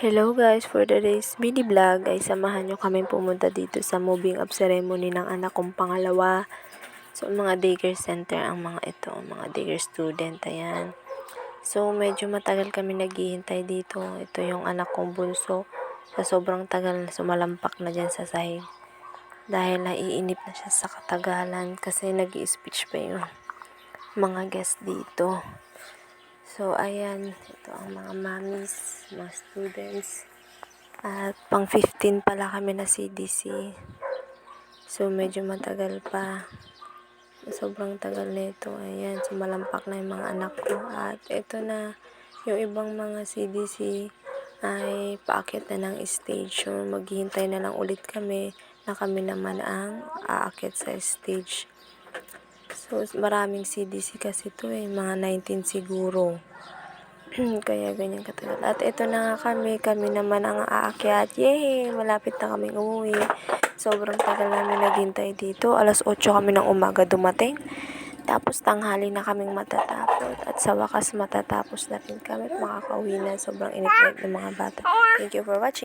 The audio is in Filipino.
Hello guys, for today's mini vlog ay samahan nyo kami pumunta dito sa moving up ceremony ng anak kong pangalawa. So mga daycare center ang mga ito, mga daycare student, ayan. So medyo matagal kami naghihintay dito. Ito yung anak kong bunso. Sa sobrang tagal sumalampak na dyan sa sahig. Dahil naiinip na siya sa katagalan kasi nag-i-speech pa yung mga guest dito. So, ayan, ito ang mga mommies, mga students. At pang 15 pala kami na CDC. So, medyo matagal pa. Sobrang tagal nito. Ayan, sumalampak na yung mga anak ko. At ito na, yung ibang mga CDC ay paakyat na ng stage. So, maghihintay na lang ulit kami na kami naman ang aakyat sa stage. So, maraming CDC kasi ito mga 19 siguro. Kaya ganyan katagal. At ito na nga kami naman ang aakyat. Yay! Malapit na kaming umuwi. Sobrang tagal namin naghintay dito. 8:00 kami ng umaga dumating. Tapos tanghali na kaming matatapos. At sa wakas matatapos na rin kami. Makakauwi na. Sobrang init ng mga bata. Thank you for watching.